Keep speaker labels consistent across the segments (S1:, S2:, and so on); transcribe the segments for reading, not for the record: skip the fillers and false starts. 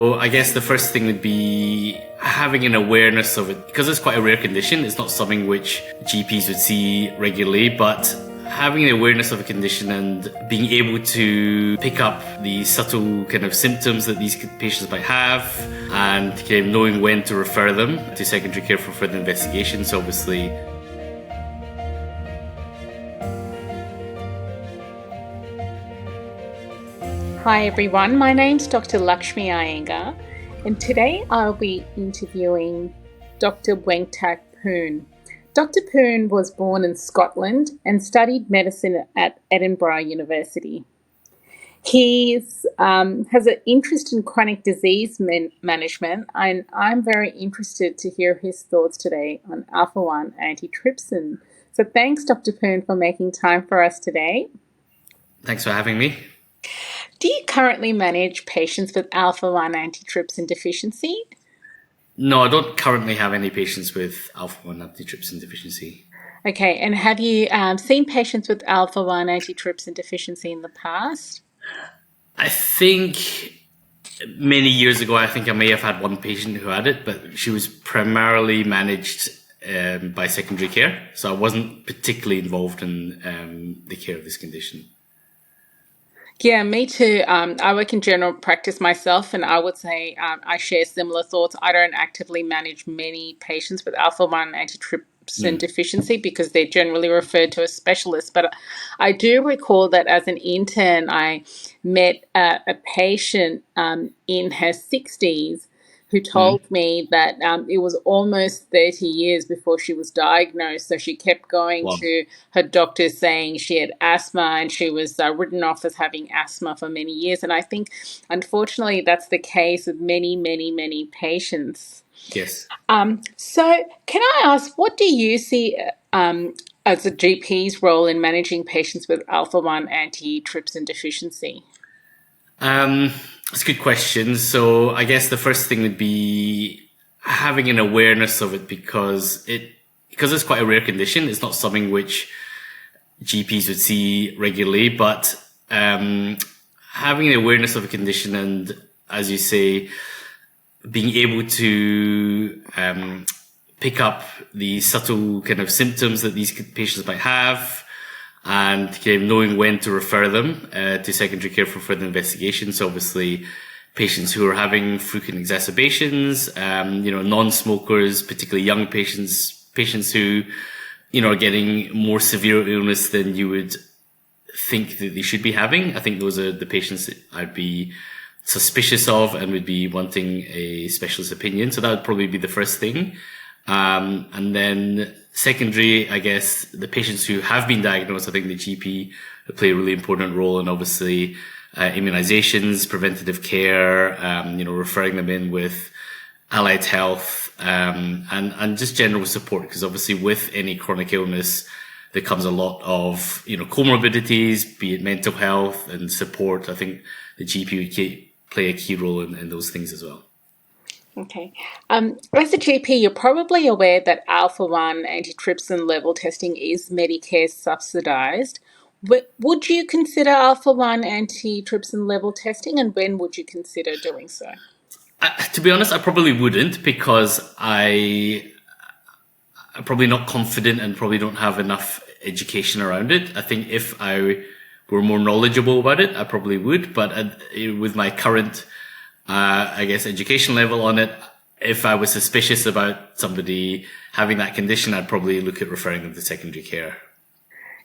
S1: Well, I guess the first thing would be having an awareness of it. Because it's quite a rare condition, it's not something which GPs would see regularly, but having the awareness of a condition and being able to pick up the subtle kind of symptoms that these patients might have and kind of knowing when to refer them to secondary care for further investigations, obviously.
S2: Hi everyone, my name's Dr. Laxmi Iyengar, and today I'll be interviewing Dr. Weng Tak Poon. Dr. Poon was born in Scotland and studied medicine at Edinburgh University. He has an interest in chronic disease management, and I'm very interested to hear his thoughts today on Alpha-1 Antitrypsin. So thanks, Dr. Poon, for making time for us today.
S1: Thanks for having me.
S2: Do you currently manage patients with Alpha-1 Antitrypsin Deficiency?
S1: No, I don't currently have any patients with Alpha-1 Antitrypsin Deficiency.
S2: Okay, and have you seen patients with Alpha-1 Antitrypsin Deficiency in the past?
S1: I think many years ago, I may have had one patient who had it, but she was primarily managed by secondary care. So I wasn't particularly involved in the care of this condition.
S2: Yeah, me too. I work in general practice myself, and I would say I share similar thoughts. I don't actively manage many patients with Alpha-1 Antitrypsin Deficiency because they're generally referred to as specialists. But I do recall that as an intern, I met a patient in her 60s who told me that it was almost 30 years before she was diagnosed. So she kept going to her doctor saying she had asthma, and she was written off as having asthma for many years. And I think, unfortunately, that's the case with many, many, many patients.
S1: Yes.
S2: So can I ask, what do you see as a GP's role in managing patients with Alpha-1 Antitrypsin Deficiency?
S1: That's a good question. So I guess the first thing would be having an awareness of it because it's quite a rare condition. It's not something which GPs would see regularly, but having the awareness of a condition and, as you say, being able to pick up the subtle kind of symptoms that these patients might have and kind of knowing when to refer them to secondary care for further investigations. Obviously, patients who are having frequent exacerbations, non-smokers, particularly young patients who, are getting more severe illness than you would think that they should be having. I think those are the patients that I'd be suspicious of and would be wanting a specialist opinion. So that would probably be the first thing. And then secondary, I guess, the patients who have been diagnosed, I think the GP play a really important role in obviously immunizations, preventative care, referring them in with allied health, and just general support. Because obviously with any chronic illness, there comes a lot of, comorbidities, be it mental health and support. I think the GP would play a key role in those things as well.
S2: Okay. As a GP, you're probably aware that Alpha-1 antitrypsin level testing is Medicare subsidized. Would you consider Alpha-1 antitrypsin level testing, and when would you consider doing so?
S1: To be honest, I probably wouldn't, because I'm probably not confident and probably don't have enough education around it. I think if I were more knowledgeable about it, I probably would. But with my current education level on it, if I was suspicious about somebody having that condition, I'd probably look at referring them to secondary care.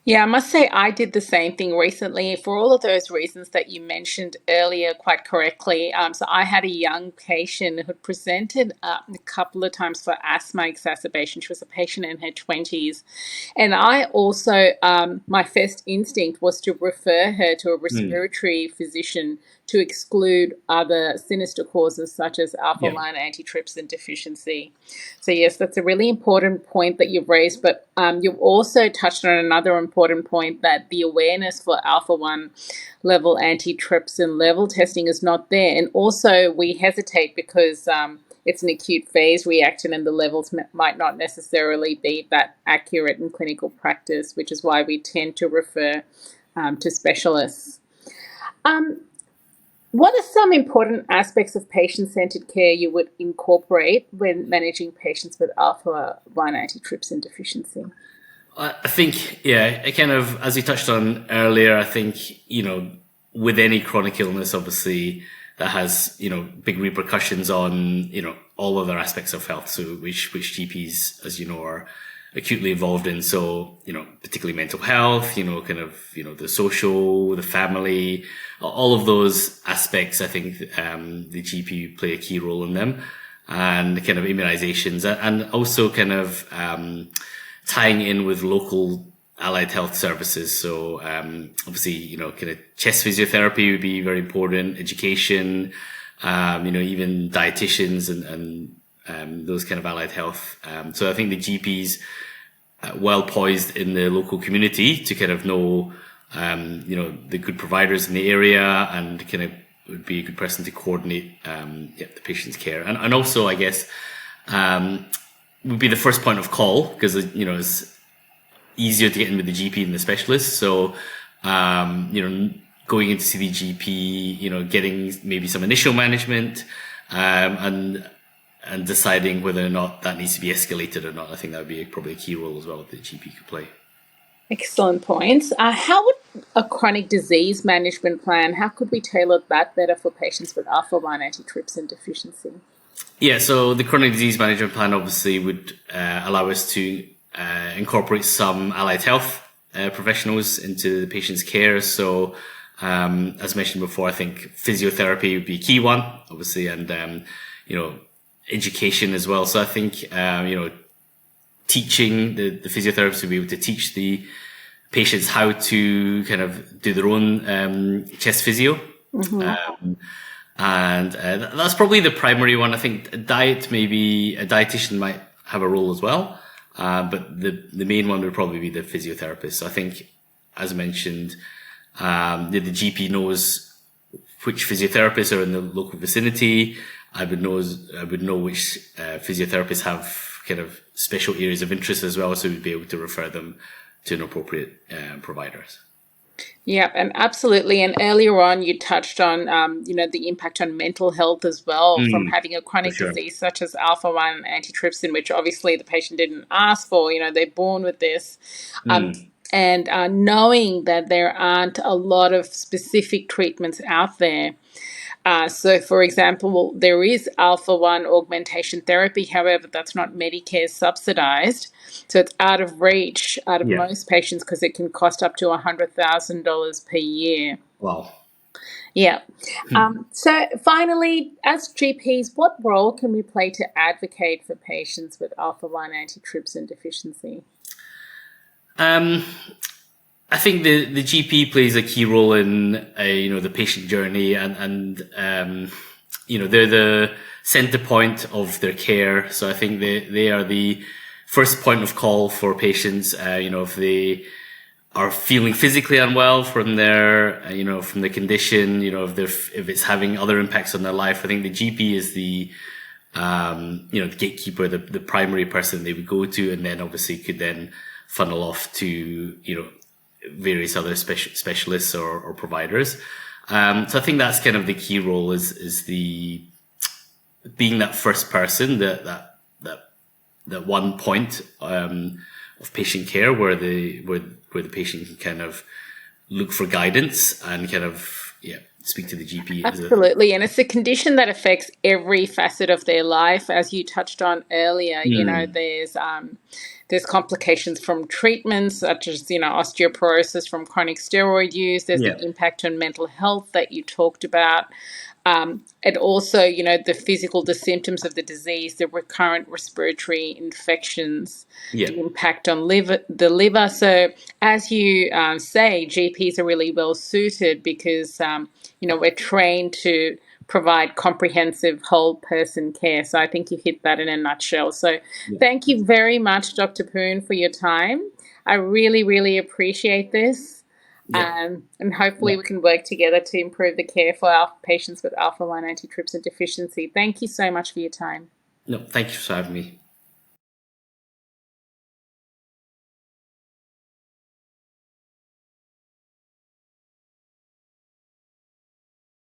S2: Yeah, I must say I did the same thing recently for all of those reasons that you mentioned earlier quite correctly. So I had a young patient who had presented a couple of times for asthma exacerbation. She was a patient in her 20s. And I also, my first instinct was to refer her to a respiratory physician to exclude other sinister causes such as Alpha-1 Antitrypsin Deficiency. So yes, that's a really important point that you've raised, but you've also touched on another important point, that the awareness for Alpha-1 level antitrypsin level testing is not there. And also we hesitate because it's an acute phase reaction and the levels might not necessarily be that accurate in clinical practice, which is why we tend to refer to specialists. What are some important aspects of patient-centered care you would incorporate when managing patients with alpha-1 antitrypsin deficiency?
S1: I think, it kind of, as we touched on earlier, I think, with any chronic illness, obviously, that has, big repercussions on, all other aspects of health. So which GPs, as you know, are acutely involved in. So, particularly mental health, the social, the family, all of those aspects, I think, the GP play a key role in them, and kind of immunizations, and also kind of, tying in with local allied health services. So, obviously, kind of chest physiotherapy would be very important, education, even dietitians and those kind of allied health. So I think the GPs, well poised in the local community to kind of know, the good providers in the area, and kind of would be a good person to coordinate, the patient's care. And also, I guess, would be the first point of call, because, it's easier to get in with the GP than the specialist. So, going in to see the GP, getting maybe some initial management, and deciding whether or not that needs to be escalated or not. I think that would be probably a key role as well that the GP could play.
S2: Excellent points. How would a chronic disease management plan, how could we tailor that better for patients with alpha-1 antitrypsin deficiency?
S1: Yeah, so the chronic disease management plan obviously would allow us to incorporate some allied health professionals into the patient's care. So, as mentioned before, I think physiotherapy would be a key one, obviously, and, education as well. So I think, teaching the physiotherapists to be able to teach the patients how to kind of do their own chest physio. Mm-hmm. And that's probably the primary one. I think diet, maybe a dietitian might have a role as well. But the main one would probably be the physiotherapist. So I think, as mentioned, the GP knows which physiotherapists are in the local vicinity. I would know which physiotherapists have kind of special areas of interest as well, so we'd be able to refer them to an appropriate providers.
S2: Yeah, and absolutely. And earlier on, you touched on, the impact on mental health as well from having a chronic disease such as alpha-1 antitrypsin, which obviously the patient didn't ask for. They're born with this. And knowing that there aren't a lot of specific treatments out there. So, for example, there is alpha-1 augmentation therapy. However, that's not Medicare subsidized. So it's out of reach out of most patients because it can cost up to $100,000 per year.
S1: Wow.
S2: Yeah. So finally, as GPs, what role can we play to advocate for patients with alpha-1 antitrypsin deficiency?
S1: I think the GP plays a key role in, the patient journey, and they're the center point of their care. So I think they are the first point of call for patients. If they are feeling physically unwell from their, from the condition, if it's having other impacts on their life, I think the GP is the gatekeeper, the primary person they would go to, and then obviously could then funnel off to, various other specialists or providers. So I think that's kind of the key role is the being that first person, that one point of patient care where the patient can kind of look for guidance and kind of speak to the GP.
S2: Absolutely, and it's a condition that affects every facet of their life, as you touched on earlier. There's complications from treatments such as, osteoporosis from chronic steroid use. There's the impact on mental health that you talked about. And also, the symptoms of the disease, the recurrent respiratory infections, the impact on the liver. So as you say, GPs are really well suited because, we're trained to provide comprehensive whole person care. So I think you hit that in a nutshell. So thank you very much, Dr. Poon, for your time. I really, really appreciate this. And hopefully we can work together to improve the care for our patients with alpha-1 antitrypsin deficiency. Thank you so much for your time.
S1: No, thank you for having me.